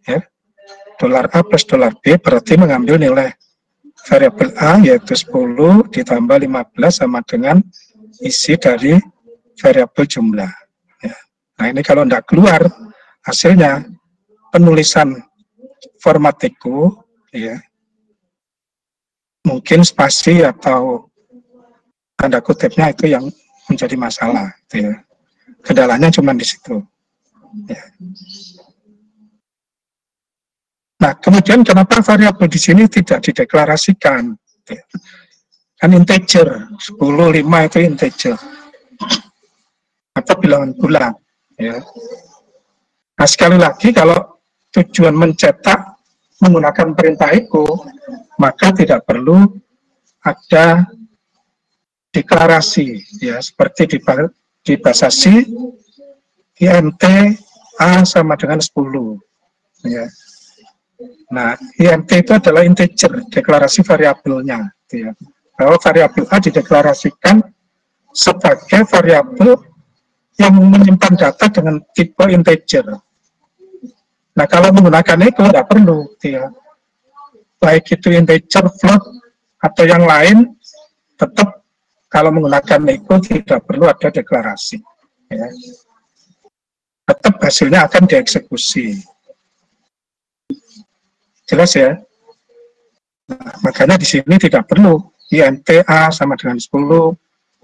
ya. Dolar A plus dolar B berarti mengambil nilai variabel A yaitu 10 ditambah 15 sama dengan isi dari variabel jumlah. Ya. Nah ini kalau tidak keluar hasilnya, penulisan format Echo, ya, mungkin spasi atau tanda kutipnya itu yang menjadi masalah. Gitu ya. Kendalanya cuma di situ. Ya. Nah, kemudian kenapa variabel di sini tidak dideklarasikan? Ya. Kan integer, 10, 5 itu integer. Atau bilangan bulat. Ya. Nah, sekali lagi kalau tujuan mencetak menggunakan perintah echo, maka tidak perlu ada deklarasi, ya, seperti di bahasa C, INT A sama dengan 10. Ya. Nah, INT itu adalah integer, deklarasi variabelnya. Ya. Bahwa variabel A dideklarasikan sebagai variabel yang menyimpan data dengan tipe integer. Nah, kalau menggunakan echo tidak perlu. Ya. Baik itu integer, float, atau yang lain, tetap kalau menggunakan echo tidak perlu ada deklarasi. Ya. Tetap hasilnya akan dieksekusi. Jelas ya? Nah, makanya di sini tidak perlu INTA sama dengan 10,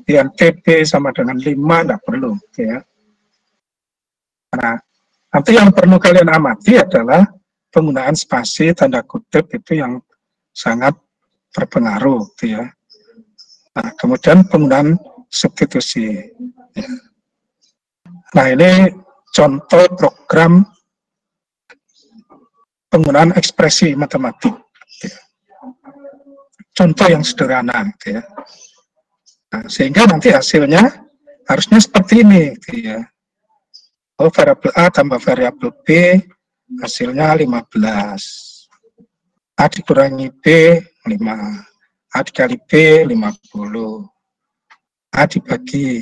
INTB sama dengan 5, tidak perlu. Ya. Nah, nanti yang perlu kalian amati adalah penggunaan spasi, tanda kutip itu yang sangat berpengaruh. Ya. Nah, kemudian penggunaan substitusi. Ya. Nah, ini contoh program penggunaan ekspresi matematik. Ya. Contoh yang sederhana. Ya. Nah, sehingga nanti hasilnya harusnya seperti ini. Ya. Oh, variabel A tambah variabel B, hasilnya 15. A dikurangi B, 5. A dikali B, 50. A dibagi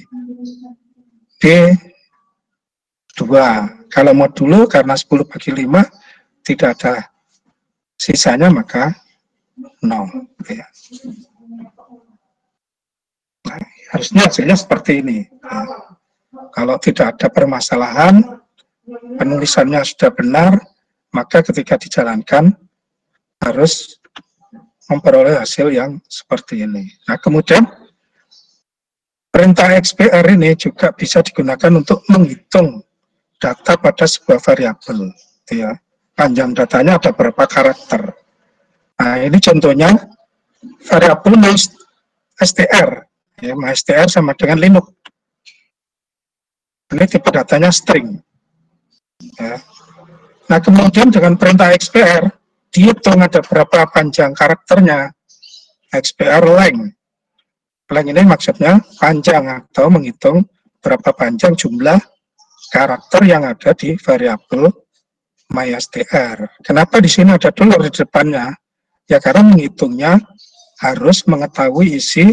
B, 2. Kalau mau dulu, karena 10 bagi 5, tidak ada sisanya, maka 0. Ya. Nah, harusnya hasilnya seperti ini. Ya. Kalau tidak ada permasalahan, penulisannya sudah benar, maka ketika dijalankan, harus memperoleh hasil yang seperti ini. Nah, kemudian perintah XPR ini juga bisa digunakan untuk menghitung data pada sebuah variabel. Ya. Panjang datanya ada berapa karakter. Nah, ini contohnya variabel MyStr. Ya, MyStr sama dengan Linux. Ini tipe datanya string. Ya. Nah, kemudian dengan perintah XPR, dihitung ada berapa panjang karakternya. XPR length. Length ini maksudnya panjang atau menghitung berapa panjang jumlah karakter yang ada di variabel MyStr. Kenapa di sini ada dollar di depannya? Ya karena menghitungnya harus mengetahui isi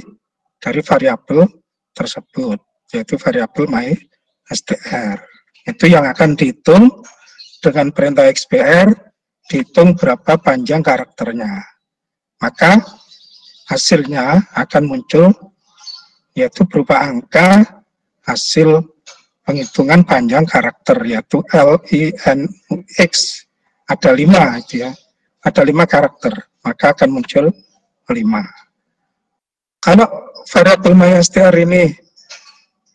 dari variabel tersebut, yaitu variabel MyStr. Itu yang akan dihitung dengan perintah XPR, dihitung berapa panjang karakternya. Maka hasilnya akan muncul, yaitu berupa angka hasil penghitungan panjang karakter, yaitu LINX. Ada 5, ya. Ada 5 karakter, maka akan muncul 5. Kalau variabel MyStr ini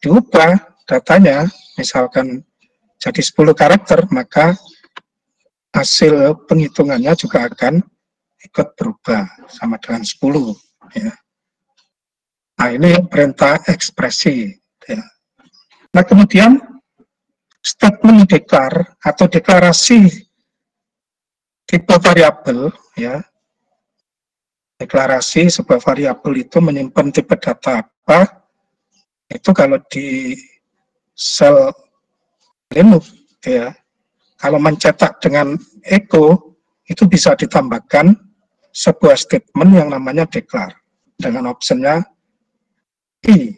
diubah datanya, misalkan jadi 10 karakter, maka hasil penghitungannya juga akan ikut berubah sama dengan 10. Ya. Nah, ini perintah ekspresi. Ya. Nah, kemudian statement declare atau deklarasi tipe variabel, ya. Deklarasi sebuah variabel itu menyimpan tipe data apa? Itu kalau di sel Linux, ya. Kalau mencetak dengan echo, itu bisa ditambahkan sebuah statement yang namanya declare dengan optionnya I,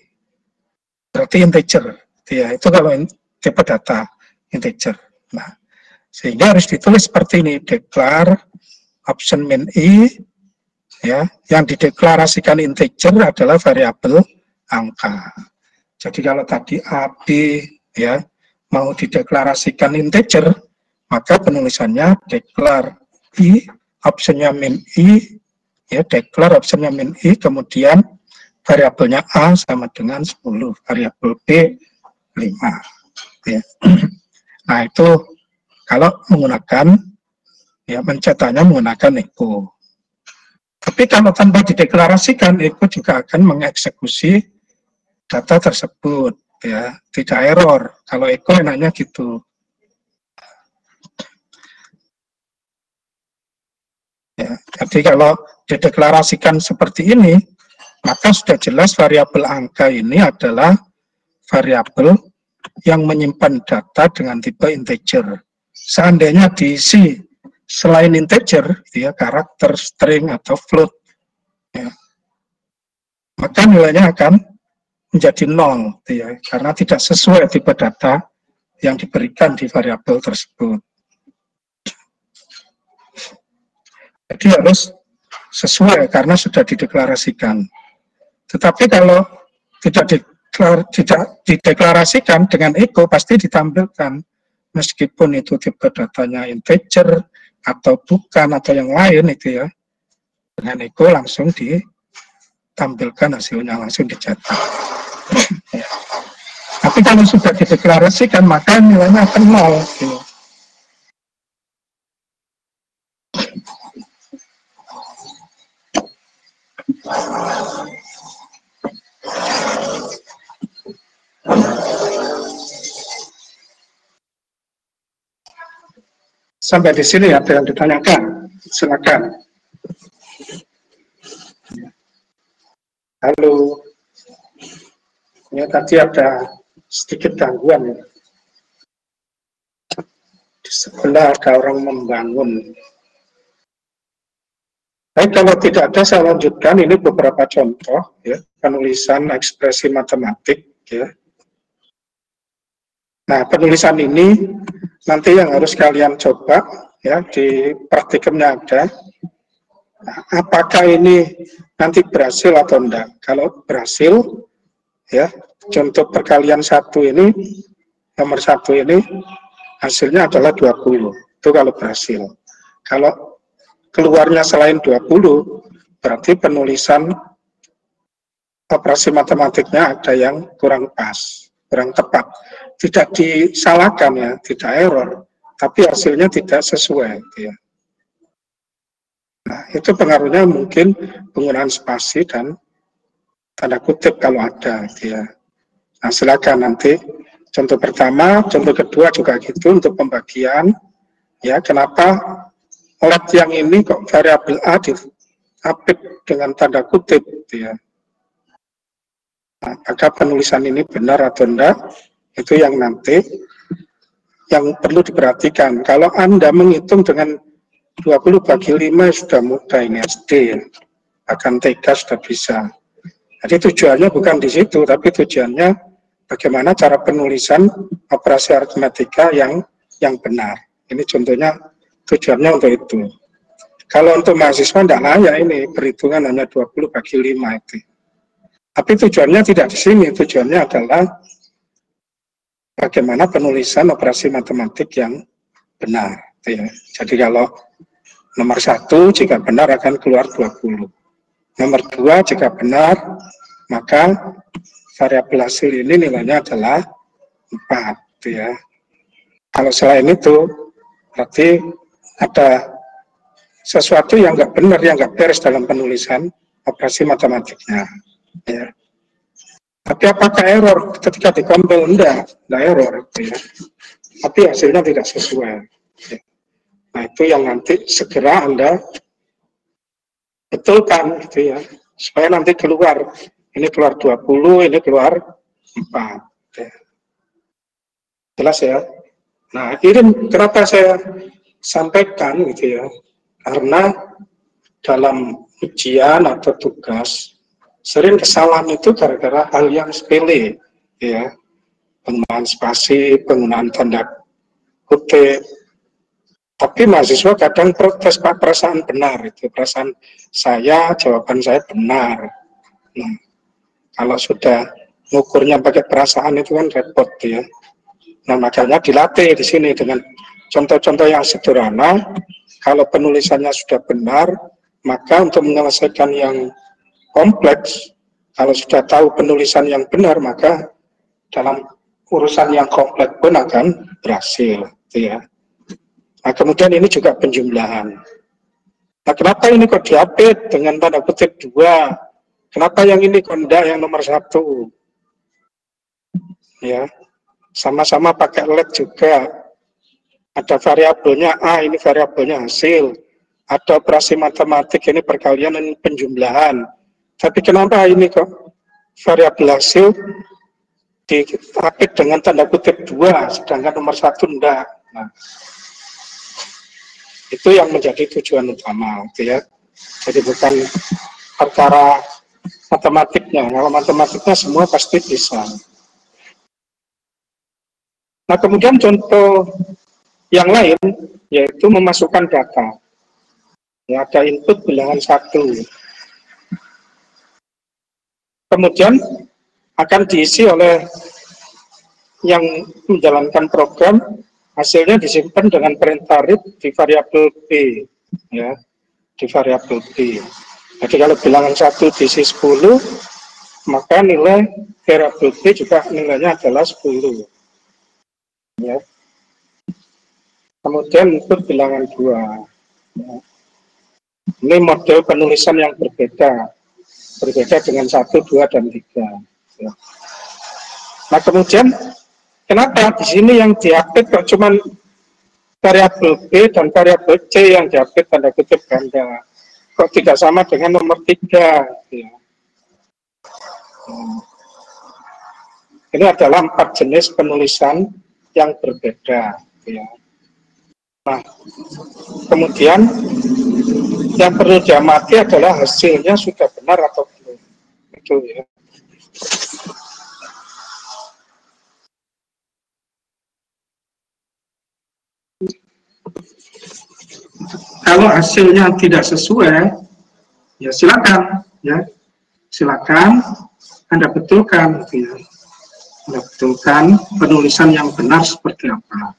berarti integer. Ya, itu kalau tipe data integer. Nah, Sehingga harus ditulis seperti ini, declare option min I, ya, yang dideklarasikan integer adalah variabel angka. Jadi kalau tadi A, B, ya, mau dideklarasikan integer, maka penulisannya declare I, optionnya min I, ya, declare optionnya min I, kemudian variabelnya A sama dengan 10, variabel B 5. Ya. Nah itu kalau menggunakan, ya, mencetaknya menggunakan echo. Tapi kalau tanpa dideklarasikan, echo juga akan mengeksekusi data tersebut, ya, tidak error. Kalau echo enaknya gitu. Ya, jadi kalau dideklarasikan seperti ini, maka sudah jelas variabel angka ini adalah variabel yang menyimpan data dengan tipe integer. Seandainya diisi selain integer, ya, karakter, string, atau float, ya, maka nilainya akan menjadi 0, ya, karena tidak sesuai tipe data yang diberikan di variabel tersebut. Jadi harus sesuai karena sudah dideklarasikan. Tetapi kalau tidak dideklarasikan dengan echo pasti ditampilkan, meskipun itu tipe datanya integer atau bukan atau yang lain itu, ya, dengan echo langsung ditampilkan hasilnya, langsung dicetak. Ya. Tapi kalau sudah dideklarasikan maka nilainya akan 0. Gitu. Sampai di sini ada yang ditanyakan, silakan. Halo, ya, tadi ada sedikit gangguan, ya. Di sebelah ada orang membangun. Baik, kalau tidak ada saya lanjutkan. Ini beberapa contoh, ya, penulisan ekspresi matematik, ya. Nah, penulisan ini nanti yang harus kalian coba, ya, di praktikumnya ada. Nah, apakah ini nanti berhasil atau enggak? Kalau berhasil, ya, contoh perkalian 1 ini, nomor 1 ini, hasilnya adalah 20. Itu kalau berhasil. Kalau keluarnya selain 20, berarti penulisan operasi matematiknya ada yang kurang pas, kurang tepat. Tidak disalahkan, ya, tidak error, tapi hasilnya tidak sesuai, ya. Nah, itu pengaruhnya mungkin penggunaan spasi dan tanda kutip kalau ada, ya. Nah, silakan nanti contoh pertama, contoh kedua juga gitu untuk pembagian, ya. Kenapa let yang ini kok variabel A di-update dengan tanda kutip, ya. Nah, maka penulisan ini benar atau enggak, itu yang nanti yang perlu diperhatikan. Kalau Anda menghitung dengan 20 bagi 5 sudah mudah, ini SD, ya. Bahkan TK sudah bisa. Jadi tujuannya bukan di situ, tapi tujuannya bagaimana cara penulisan operasi aritmatika yang benar. Ini contohnya tujuannya untuk itu. Kalau untuk mahasiswa tidak layak ini, perhitungan hanya 20 bagi 5 itu. Tapi tujuannya tidak di sini, tujuannya adalah bagaimana penulisan operasi matematik yang benar. Ya. Jadi kalau nomor 1 jika benar akan keluar 20. Nomor 2 jika benar, maka variabel hasil ini nilainya adalah 4. Ya. Kalau selain itu, berarti ada sesuatu yang nggak benar, yang nggak beres dalam penulisan operasi matematiknya. Ya. Tapi apakah error ketika dikompil? Enggak error, ya. Tapi hasilnya tidak sesuai. Ya. Nah, itu yang nanti segera Anda betulkan, gitu, ya, supaya nanti keluar, ini keluar 20, ini keluar 4. Ya. Jelas, ya? Nah, ini kenapa saya sampaikan, gitu, ya, karena dalam ujian atau tugas sering kesalahan itu gara-gara hal yang sepele, ya, penggunaan spasi, penggunaan tanda kutip, Tapi mahasiswa kadang protes, Pak, perasaan benar itu, perasaan saya, jawaban saya benar. Nah, kalau sudah ngukurnya pakai perasaan itu kan repot ya. Nah, makanya dilatih di sini dengan contoh-contoh yang sederhana. Kalau penulisannya sudah benar, maka untuk menyelesaikan yang kompleks, kalau sudah tahu penulisan yang benar, maka dalam urusan yang kompleks pun akan berhasil, ya. Nah, kemudian ini juga penjumlahan. Nah, kenapa ini kok diupdate dengan tanda kutip 2? Kenapa yang ini kok enggak yang nomor 1? Ya, sama-sama pakai LED juga. Ada variabelnya A, ini variabelnya hasil. Ada operasi matematik, ini perkalian, ini penjumlahan. Tapi kenapa ini kok variabel hasil diupdate dengan tanda kutip 2, sedangkan nomor 1 enggak? Nah, itu yang menjadi tujuan utama, gitu ya. Jadi bukan perkara matematiknya. Kalau matematiknya semua pasti bisa. Nah, kemudian contoh yang lain yaitu memasukkan data. Ya, ada input bilangan 1. Kemudian akan diisi oleh yang menjalankan program. Hasilnya disimpan dengan perintah read di variabel B, ya, di variabel B. Jadi kalau bilangan 1 diisi 10, maka nilai variabel B juga nilainya adalah 10. Ya. Kemudian input bilangan 2. Ya. Ini model penulisan yang berbeda dengan 1, 2, dan 3. Ya. Nah, kemudian kenapa di sini yang diupdate kok cuma variabel B dan variabel C yang diupdate tanda kutip ganda? Kok tidak sama dengan nomor 3? Ya. Ini adalah 4 jenis penulisan yang berbeda. Ya. Nah, kemudian yang perlu diamati adalah hasilnya sudah benar atau belum. Itu ya. Kalau hasilnya tidak sesuai, ya silakan, ya silakan Anda betulkan, ya. Anda betulkan penulisan yang benar seperti apa.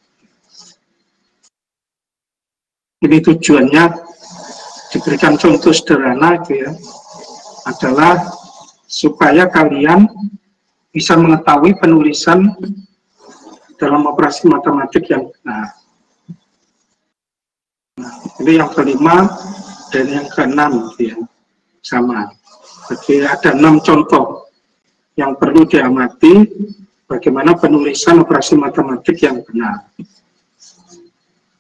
Ini tujuannya diberikan contoh sederhana, itu ya, adalah supaya kalian bisa mengetahui penulisan dalam operasi matematik yang benar. Ini yang kelima dan yang keenam, ya, sama. Jadi ada 6 contoh yang perlu diamati bagaimana penulisan operasi matematik yang benar.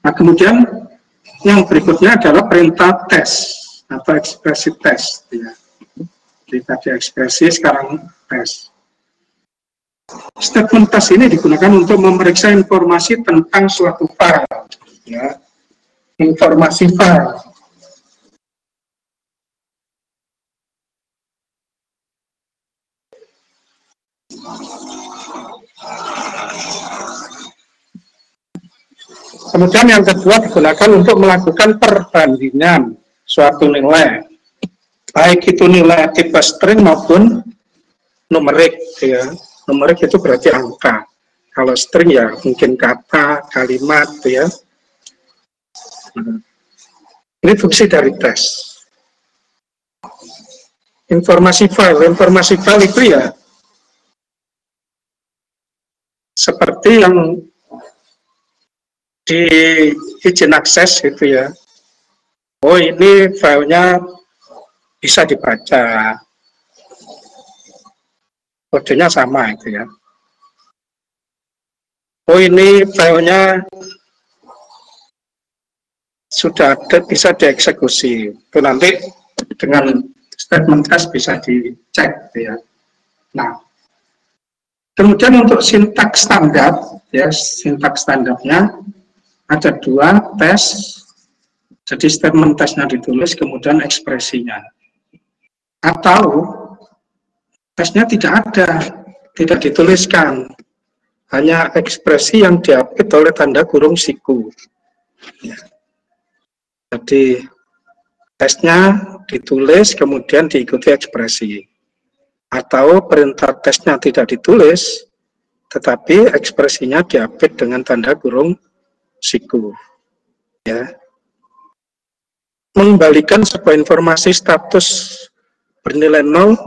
Nah, kemudian yang berikutnya adalah perintah tes atau ekspresi tes. Ya. Jadi tadi ekspresi, sekarang tes. Statement tes ini digunakan untuk memeriksa informasi tentang suatu file. Ya. Informasi file. Kemudian yang kedua digunakan untuk melakukan perbandingan suatu nilai, baik itu nilai tipe string maupun numerik. Ya. Numerik itu berarti angka. Kalau string ya mungkin kata, kalimat, ya. Ini fungsi dari tes. Informasi file itu ya seperti yang di izin akses gitu ya. Oh, ini filenya bisa dibaca, kodenya sama itu ya. Oh, ini filenya sudah ada, bisa dieksekusi. Itu nanti dengan statement test bisa dicek ya. Nah, kemudian untuk sintaks standar, ya, sintaks standarnya ada 2 tes. Jadi statement tesnya ditulis, kemudian ekspresinya. Atau tesnya tidak ada, tidak dituliskan, hanya ekspresi yang diupdate oleh tanda kurung siku. Ya. Jadi tesnya ditulis kemudian diikuti ekspresi. Atau perintah tesnya tidak ditulis, tetapi ekspresinya diapit dengan tanda kurung siku. Ya. Mengembalikan sebuah informasi status bernilai 0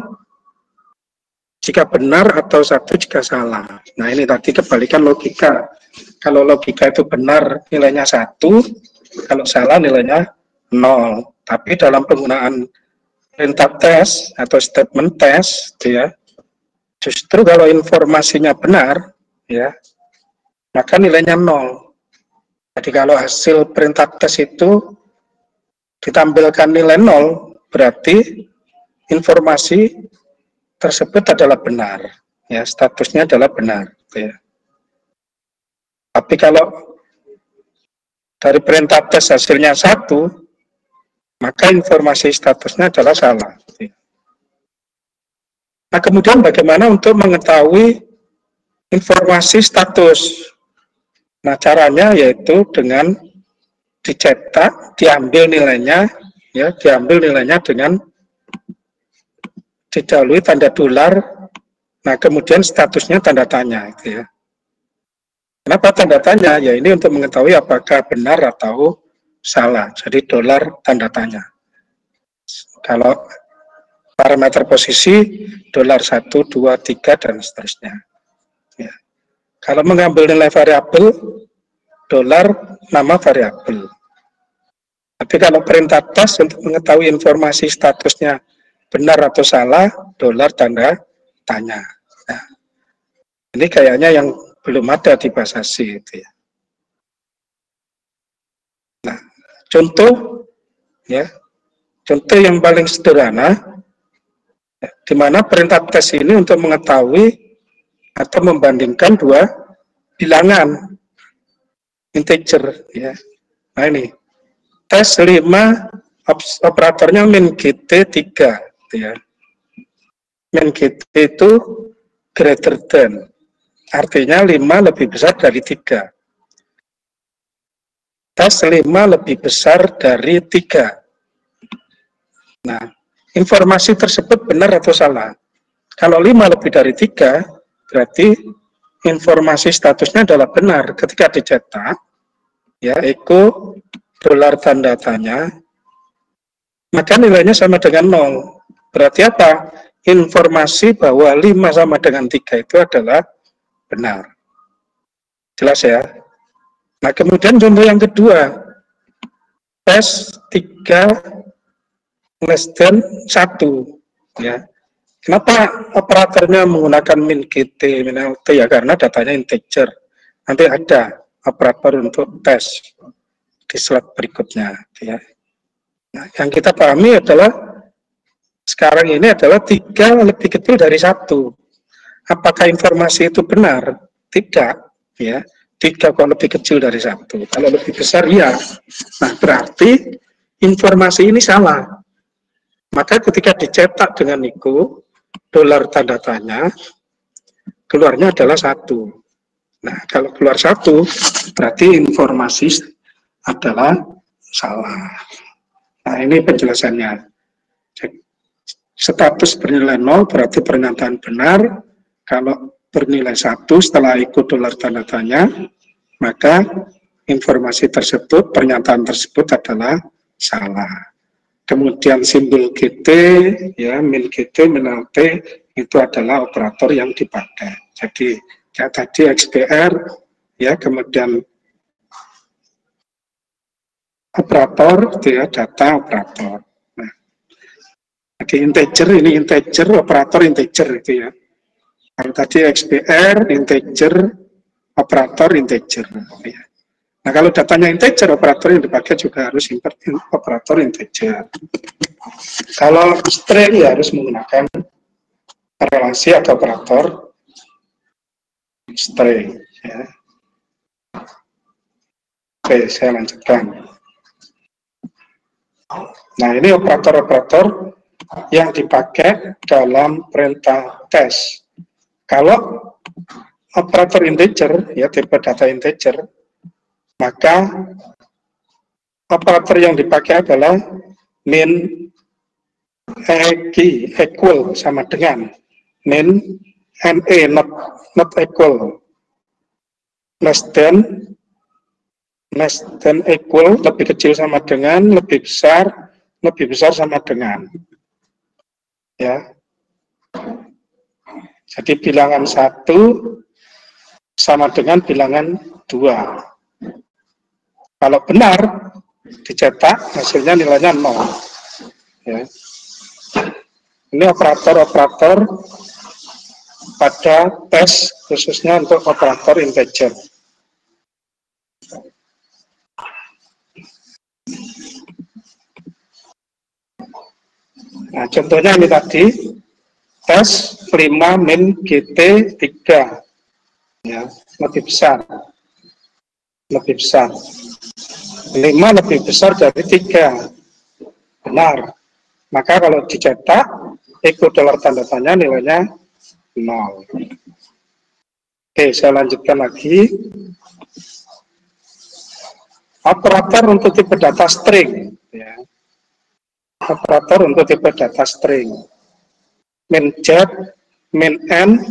jika benar atau 1 jika salah. Nah ini tadi kebalikan logika. Kalau logika itu benar nilainya 1, kalau salah nilainya 0. Tapi dalam penggunaan perintah tes atau statement tes, ya, justru kalau informasinya benar, ya, maka nilainya 0. Jadi kalau hasil perintah tes itu ditampilkan nilai 0, berarti informasi tersebut adalah benar, ya, statusnya adalah benar, ya. Tapi kalau dari perintah tes hasilnya 1, maka informasi statusnya adalah salah. Ya. Nah, kemudian bagaimana untuk mengetahui informasi status? Nah, caranya yaitu dengan dicetak, diambil nilainya, ya, diambil nilainya dengan didahului tanda dolar, nah kemudian statusnya tanda tanya, gitu ya. Kenapa tanda tanya? Ya ini untuk mengetahui apakah benar atau salah. Jadi dolar tanda tanya. Kalau parameter posisi dolar 1, 2, 3 dan seterusnya. Ya. Kalau mengambil nilai variabel, dolar nama variabel. Tapi kalau perintah tes untuk mengetahui informasi statusnya benar atau salah, dolar tanda tanya. Nah, ini kayaknya yang belum ada di bahasa C itu ya. Nah, contoh ya, contoh yang paling sederhana, ya, di mana perintah tes ini untuk mengetahui atau membandingkan dua bilangan integer ya. Nah ini tes 5 operatornya min gt 3 ya. Min gt itu greater than, artinya 5 lebih besar dari 3. Tes 5 lebih besar dari 3. Nah, informasi tersebut benar atau salah? Kalau 5 lebih dari 3, berarti informasi statusnya adalah benar. Ketika dicetak, ya, echo dolar tanda tanya, maka nilainya sama dengan 0. Berarti apa? Informasi bahwa 5 sama dengan 3 itu adalah benar. Jelas ya? Nah, kemudian contoh yang kedua, tes 3 less than 1. Ya. Kenapa operatornya menggunakan min gt, min lt? Ya karena datanya integer. Nanti ada operator untuk tes di slide berikutnya. Ya. Nah, yang kita pahami adalah sekarang ini adalah 3 lebih kecil dari 1. Apakah informasi itu benar? Tidak. Ya. 3 kalau lebih kecil dari 1. Kalau lebih besar, ya. Nah, berarti informasi ini salah. Maka ketika dicetak dengan itu, dolar tanda tanya, keluarnya adalah 1. Nah, kalau keluar 1, berarti informasi adalah salah. Nah, ini penjelasannya. Status bernilai 0 berarti pernyataan benar. Kalau bernilai 1 setelah ikut dolar tanda tanya, maka informasi tersebut, pernyataan tersebut adalah salah. Kemudian simbol GT, ya, min GT, min LT, itu adalah operator yang dipakai. Jadi, ya tadi XPR, ya, kemudian operator, ya, data operator. Nah, jadi integer, ini integer, operator integer, itu ya. Kalau tadi XPR, integer, operator integer. Ya. Nah, kalau datanya integer, operator yang dipakai juga harus operator integer. Kalau string ya harus menggunakan relasi atau operator string. Ya. Oke, saya lanjutkan. Nah, ini operator-operator yang dipakai dalam perintah tes. Kalau operator integer, ya tipe data integer, maka operator yang dipakai adalah min equal sama dengan min not equal, less than equal, lebih kecil sama dengan, lebih besar sama dengan, ya. Jadi bilangan 1 sama dengan bilangan 2. Kalau benar dicetak, hasilnya nilainya 0, ya. Ini operator-operator pada tes, khususnya untuk operator integer. Nah, contohnya ini tadi, tes 5 min GT 3, ya, lebih besar. 5 lebih besar dari 3, benar. Maka kalau dicetak, equal dollar tanda tanya nilainya 0. Oke, saya lanjutkan lagi. Operator untuk tipe data string, ya. Operator untuk tipe data string. Min Z, min N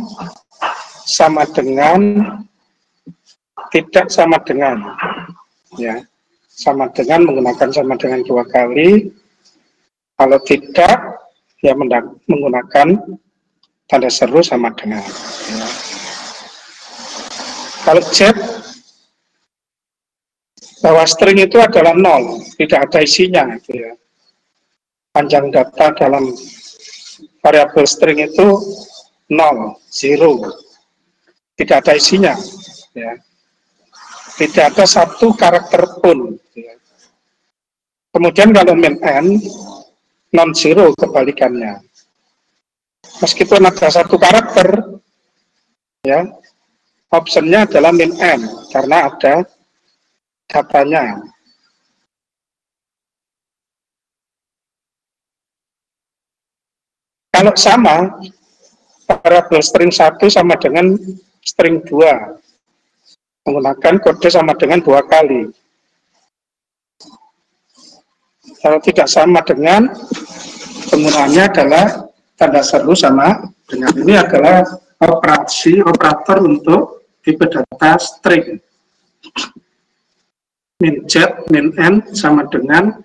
sama dengan, tidak sama dengan, ya. Sama dengan, menggunakan sama dengan 2 kali. Kalau tidak, ya menggunakan tanda seru sama dengan, ya. Kalau Z, bahwa string itu adalah 0, tidak ada isinya, gitu ya. Panjang data dalam variabel string itu 0, 0, tidak ada isinya, ya. Tidak ada satu karakter pun, ya. Kemudian kalau min n non-zero, kebalikannya. Meskipun ada satu karakter, ya, optionnya adalah min n karena ada datanya. Kalau sama, variabel string 1 sama dengan string 2, menggunakan kode sama dengan 2 kali. Kalau tidak sama dengan, penggunaannya adalah tanda seru sama dengan. Ini adalah operator untuk tipe data string. Min Z, min N sama dengan,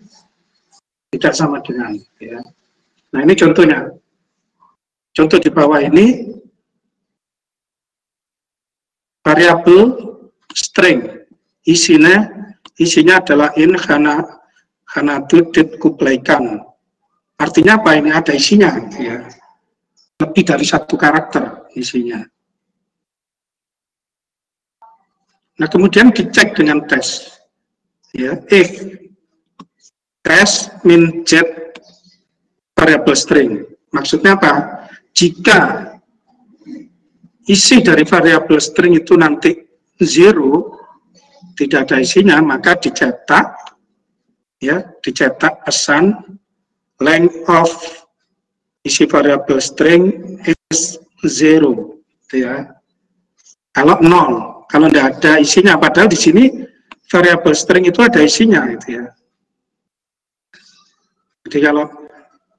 tidak sama dengan, ya. Nah, ini contohnya. Contoh di bawah ini, variabel string, isinya adalah in kuplaikan. Artinya apa? Ini ada isinya, ya. Lebih dari satu karakter isinya. Nah, kemudian dicek dengan tes, ya. If tes min Z variabel string, maksudnya apa? Jika isi dari variabel string itu nanti 0, tidak ada isinya, maka dicetak, ya, dicetak pesan length of isi variabel string is 0, ya. Kalau 0, kalau tidak ada isinya, padahal di sini variabel string itu ada isinya, gitu ya. Jadi kalau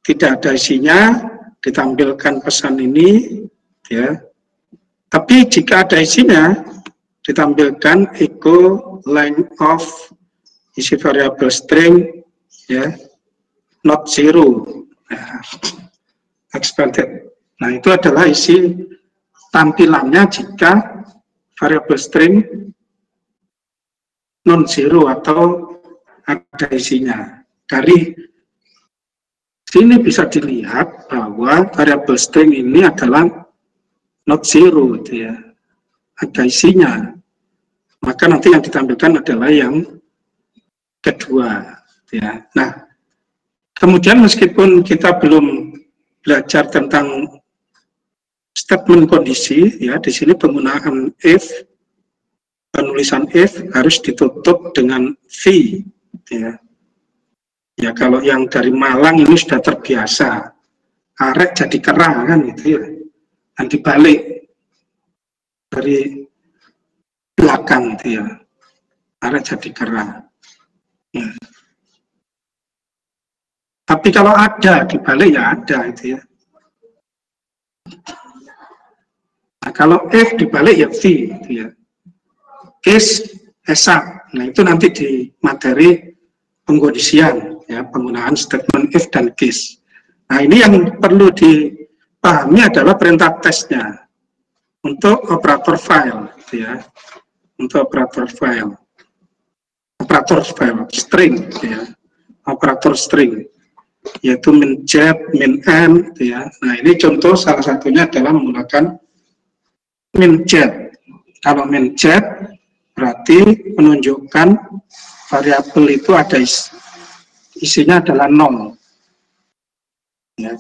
tidak ada isinya, ditampilkan pesan ini, ya. Tapi jika ada isinya, ditampilkan echo length of isi variabel string, ya, not 0, nah, expanded. Nah, itu adalah isi tampilannya jika variabel string non-zero atau ada isinya. Dari sini bisa dilihat bahwa variabel string ini adalah not zero, gitu ya. Ada isinya. Maka nanti yang ditampilkan adalah yang kedua, gitu ya. Nah, kemudian meskipun kita belum belajar tentang statement kondisi, ya, di sini penggunaan if, penulisan if harus ditutup dengan v, ya. Ya, kalau yang dari Malang ini sudah terbiasa, arek jadi kerah, kan, gitu ya. Dan dibalik dari belakang, gitu ya, arek jadi kerah. Ya. Tapi kalau ada dibalik ya ada itu ya. Nah, kalau if dibalik ya V itu ya. Case esa. Nah, itu nanti di materi pengkondisian ya, penggunaan statement if dan case. Nah, ini yang perlu dipahami adalah perintah tesnya untuk operator file gitu ya. Untuk operator file string gitu ya. Operator string yaitu min-jet, min-n gitu ya. Nah, ini contoh salah satunya adalah menggunakan min-jet. Kalau min-jet berarti menunjukkan variabel itu ada isinya adalah 0 ya.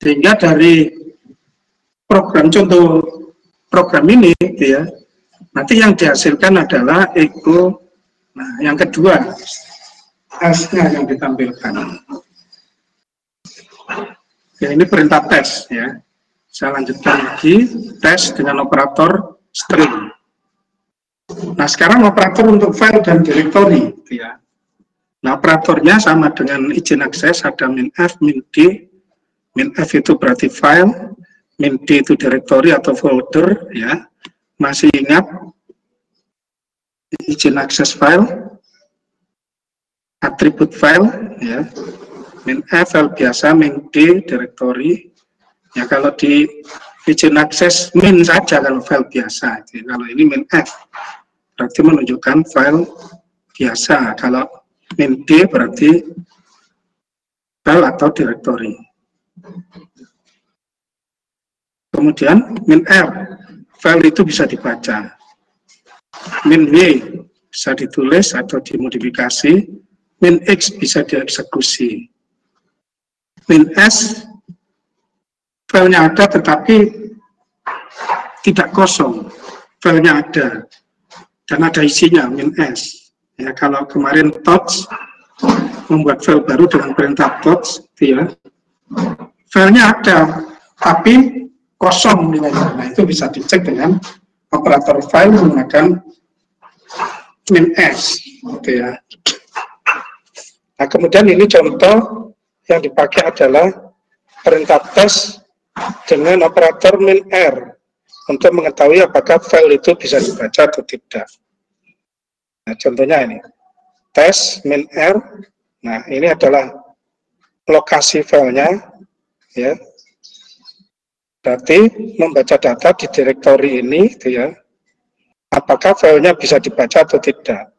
Sehingga dari contoh program ini gitu ya, nanti yang dihasilkan adalah echo. Nah, yang kedua S-nya yang ditampilkan ya, ini perintah tes ya. Saya lanjutkan lagi, tes dengan operator string. Nah, sekarang operator untuk file dan directory gitu ya. Nah, operatornya sama dengan izin akses, ada min-f, min-d. Min-f itu berarti file, min-d itu directory atau folder ya. Masih ingat izin akses file, atribut file ya. Min-f file biasa, min-d directory. Ya, kalau di izin akses min saja kalau file biasa. Jadi, kalau ini min-f berarti menunjukkan file biasa. Kalau min-d berarti file atau directory. Kemudian min-r, file itu bisa dibaca. Min-w bisa ditulis atau dimodifikasi. Min-x bisa dieksekusi. Min-s filenya ada tetapi tidak kosong, filenya ada dan ada isinya, min-s ya. Kalau kemarin touch membuat file baru dengan perintah touch ya, filenya ada tapi kosong nilainya. Nah, itu bisa dicek dengan operator file menggunakan min-s gitu ya. Nah, kemudian ini contoh yang dipakai adalah perintah tes dengan operator min-r untuk mengetahui apakah file itu bisa dibaca atau tidak. Nah, contohnya ini, tes min-r. Nah, ini adalah lokasi filenya, ya. Berarti membaca data di directory ini, gitu ya. Apakah filenya bisa dibaca atau tidak?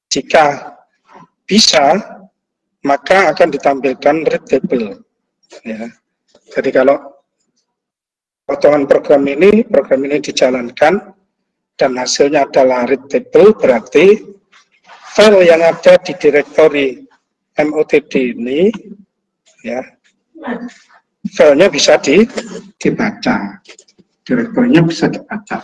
Jika bisa, maka akan ditampilkan readable, ya. Jadi kalau potongan program ini dijalankan dan hasilnya adalah readable, berarti file yang ada di directory MOTD ini, ya, filenya bisa dibaca, direktorinya bisa dibaca.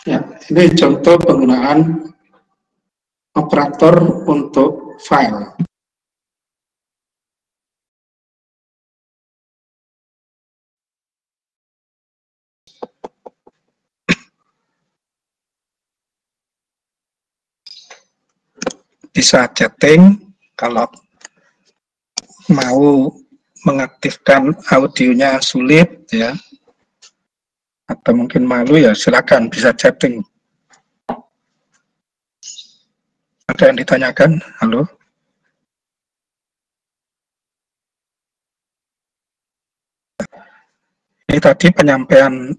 Ya, ini contoh penggunaan operator untuk file. Bisa chatting kalau mau mengaktifkan audionya sulit, ya, atau mungkin malu, ya silakan bisa chatting. Ada yang ditanyakan? Halo? Ini tadi penyampaian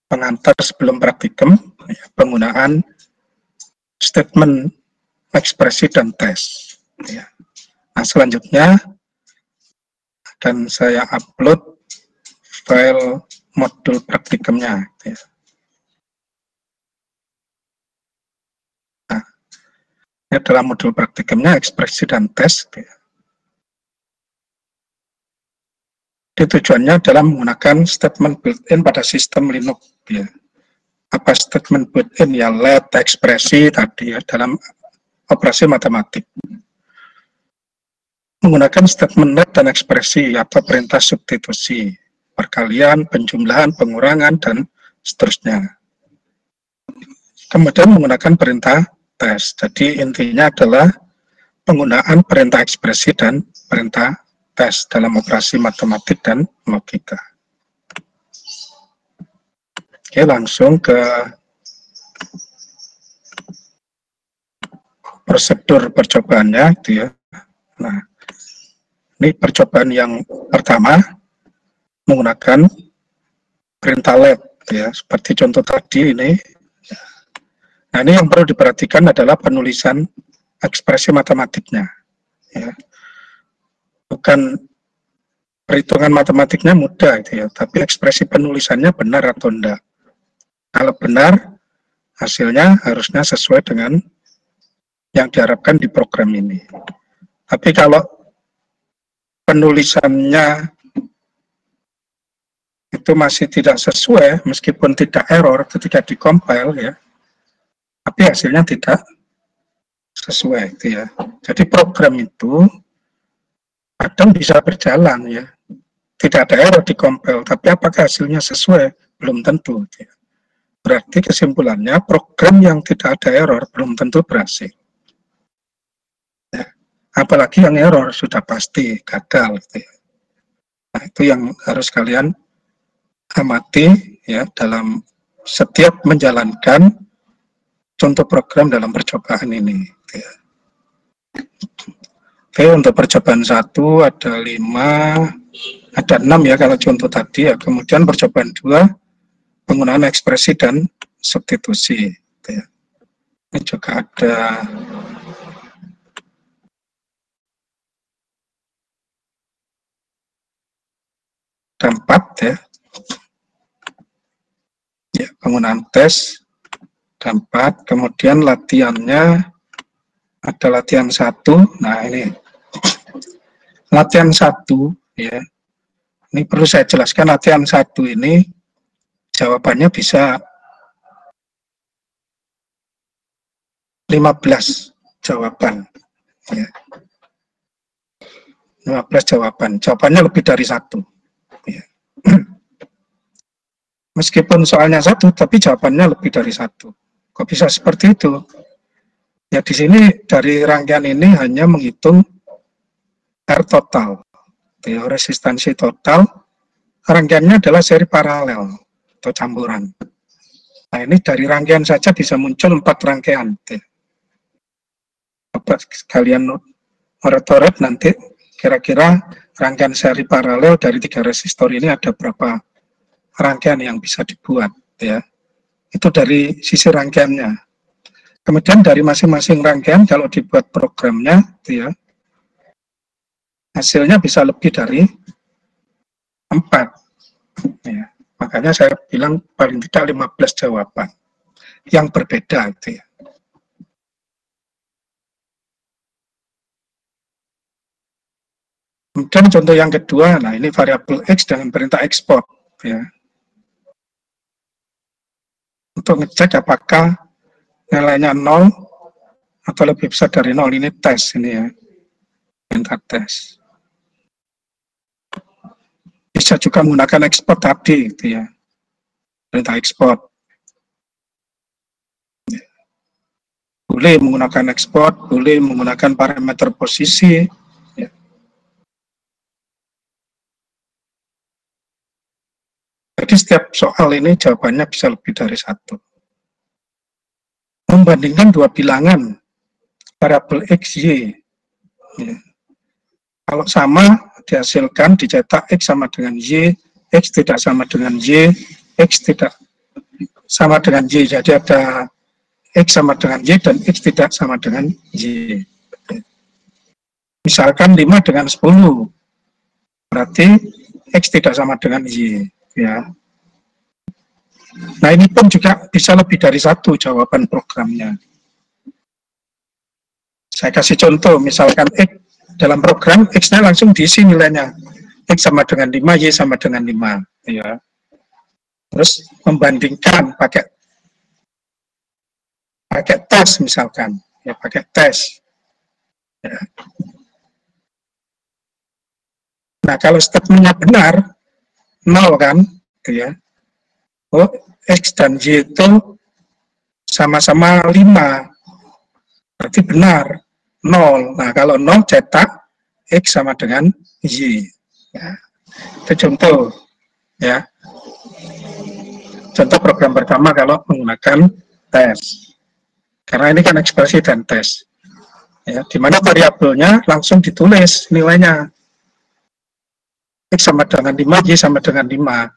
pengantar sebelum praktikum, ya, penggunaan statement ekspresi dan tes. Ya. Nah, selanjutnya dan saya upload file modul praktikumnya. Ya. Nah, ini adalah modul praktikumnya, ekspresi dan tes. Ya. Jadi tujuannya adalah menggunakan statement built-in pada sistem Linux. Ya. Apa statement built-in? Ya, let, ekspresi tadi ya, dalam operasi matematik. Menggunakan statement net dan ekspresi atau perintah substitusi, perkalian, penjumlahan, pengurangan, dan seterusnya. Kemudian menggunakan perintah tes. Jadi intinya adalah penggunaan perintah ekspresi dan perintah tes dalam operasi matematik dan logika. Oke, langsung ke prosedur percobaannya, gitu ya. Nah, ini percobaan yang pertama menggunakan perintah let, ya, seperti contoh tadi ini. Nah, ini yang perlu diperhatikan adalah penulisan ekspresi matematiknya. Ya. Bukan perhitungan matematiknya mudah, gitu ya, tapi ekspresi penulisannya benar atau enggak. Kalau benar, hasilnya harusnya sesuai dengan yang diharapkan di program ini. Tapi kalau penulisannya itu masih tidak sesuai, meskipun tidak error ketika dikompil, ya, tapi hasilnya tidak sesuai, gitu ya. Jadi program itu kadang bisa berjalan, ya, tidak ada error dikompil, tapi apakah hasilnya sesuai? Belum tentu, gitu ya. Berarti kesimpulannya program yang tidak ada error belum tentu berhasil. Ya. Apalagi yang error sudah pasti gagal, gitu ya. Nah, itu yang harus kalian amati, ya, dalam setiap menjalankan contoh program dalam percobaan ini. Ya. Oke, untuk percobaan 1 ada 5, ada 6 ya kalau contoh tadi, ya. Kemudian percobaan 2 penggunaan ekspresi dan substitusi. Ya. Ini juga ada tempat, ya. Ya, penggunaan tes, tempat, kemudian latihannya ada latihan 1. Nah, ini latihan 1, ya. Ini perlu saya jelaskan, latihan 1 ini jawabannya bisa 15 jawaban, ya. 15 jawaban, jawabannya lebih dari 1, ya. Meskipun soalnya 1, tapi jawabannya lebih dari 1. Kok bisa seperti itu? Ya, di sini dari rangkaian ini hanya menghitung R total, ya, resistansi total. Rangkaiannya adalah seri paralel atau campuran. Nah, ini dari rangkaian saja bisa muncul 4 rangkaian. Ya. Coba kalian oret-oret nanti kira-kira rangkaian seri paralel dari 3 resistor ini ada berapa rangkaian yang bisa dibuat, ya. Itu dari sisi rangkaiannya. Kemudian dari masing-masing rangkaian kalau dibuat programnya, ya, hasilnya bisa lebih dari 4. Ya. Makanya saya bilang paling tidak 15 jawaban yang berbeda, gitu ya. Kemudian contoh yang kedua, nah ini variabel X dengan perintah ekspor, ya. Untuk ngecek apakah nilainya 0 atau lebih besar dari 0, ini tes ini, ya. Perintah tes. Bisa juga menggunakan ekspor tadi, gitu ya. Perintah ekspor. Boleh menggunakan ekspor, boleh menggunakan parameter posisi, ya. Jadi setiap soal ini jawabannya bisa lebih dari 1. Membandingkan 2 bilangan variabel X, Y. Ya. Kalau sama, dihasilkan, dicetak X sama dengan Y, X tidak sama dengan Y, X tidak sama dengan Y. Jadi ada X sama dengan Y dan X tidak sama dengan Y. Misalkan 5 dengan 10, berarti X tidak sama dengan Y. Ya. Nah, ini pun juga bisa lebih dari 1 jawaban programnya. Saya kasih contoh, misalkan X dalam program, X-nya langsung diisi nilainya. X sama dengan 5, Y sama dengan 5. Ya. Terus membandingkan pakai tes misalkan. ya pakai tes. Ya. Nah, kalau statementnya benar, 0 kan, gitu ya. Oh, X dan Y itu sama-sama 5, berarti benar, 0. Nah, kalau 0 cetak X sama dengan Y. Ya. Itu contoh, ya. Contoh program pertama kalau menggunakan tes. Karena ini kan ekspresi dan tes. Ya, di mana variabelnya langsung ditulis nilainya. X sama dengan 5, Y sama dengan 5.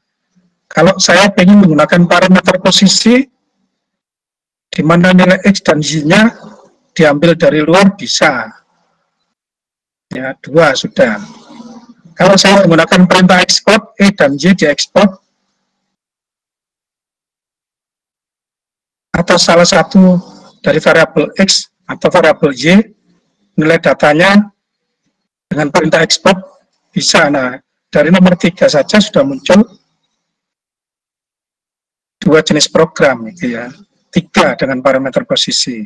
Kalau saya ingin menggunakan parameter posisi, di mana nilai X dan Y-nya diambil dari luar bisa. Ya, 2 sudah. Kalau saya menggunakan perintah export, E dan Y diekspor, atau salah satu dari variabel X atau variabel Y, nilai datanya dengan perintah export bisa. Nah, dari nomor 3 saja sudah muncul 2 jenis program, gitu ya. 3 dengan parameter posisi.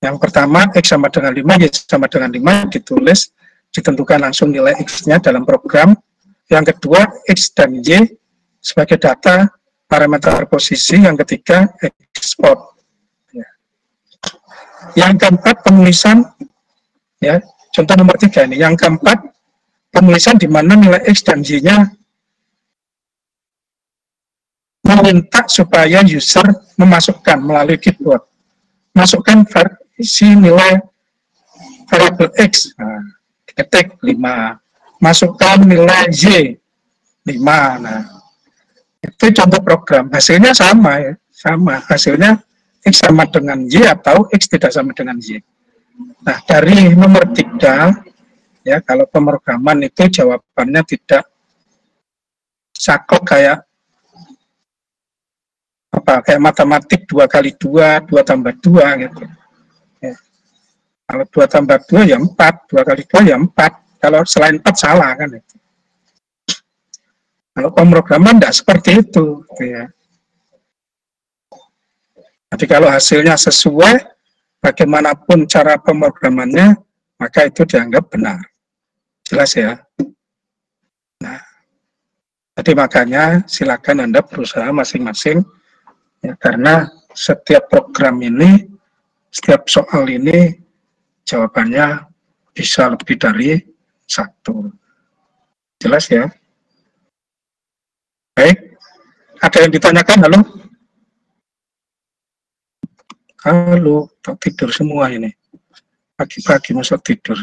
Yang pertama, X sama dengan 5, Y sama dengan 5, ditulis, ditentukan langsung nilai X-nya dalam program. Yang kedua, X dan Y sebagai data parameter posisi. Yang ketiga, export. Ya. Yang keempat, penulisan, ya, contoh nomor 3 ini. Yang keempat, penulisan di mana nilai X dan Y-nya meminta supaya user memasukkan melalui keyboard. Masukkan versi nilai variabel X, nah, ketik 5. Masukkan nilai Y, 5. Nah, itu contoh program. Hasilnya sama, ya. Sama. Hasilnya X sama dengan Y atau X tidak sama dengan Y. Nah, dari nomor 3, ya, kalau pemrograman itu jawabannya tidak saklek kayak kayak matematik 2 kali 2, 2 tambah 2 gitu. Ya. Kalau 2 tambah 2 ya 4, 2 kali 2 ya 4. Kalau selain 4 salah kan itu. Kalau pemrograman tidak seperti itu, gitu ya. Jadi kalau hasilnya sesuai, bagaimanapun cara pemrogramannya, maka itu dianggap benar. Jelas ya? Nah, jadi makanya silakan Anda berusaha masing-masing, ya, karena setiap program ini, setiap soal ini, jawabannya bisa lebih dari 1. Jelas ya? Baik, ada yang ditanyakan? Halo? Halo, tidur semua ini. Pagi-pagi masuk tidur.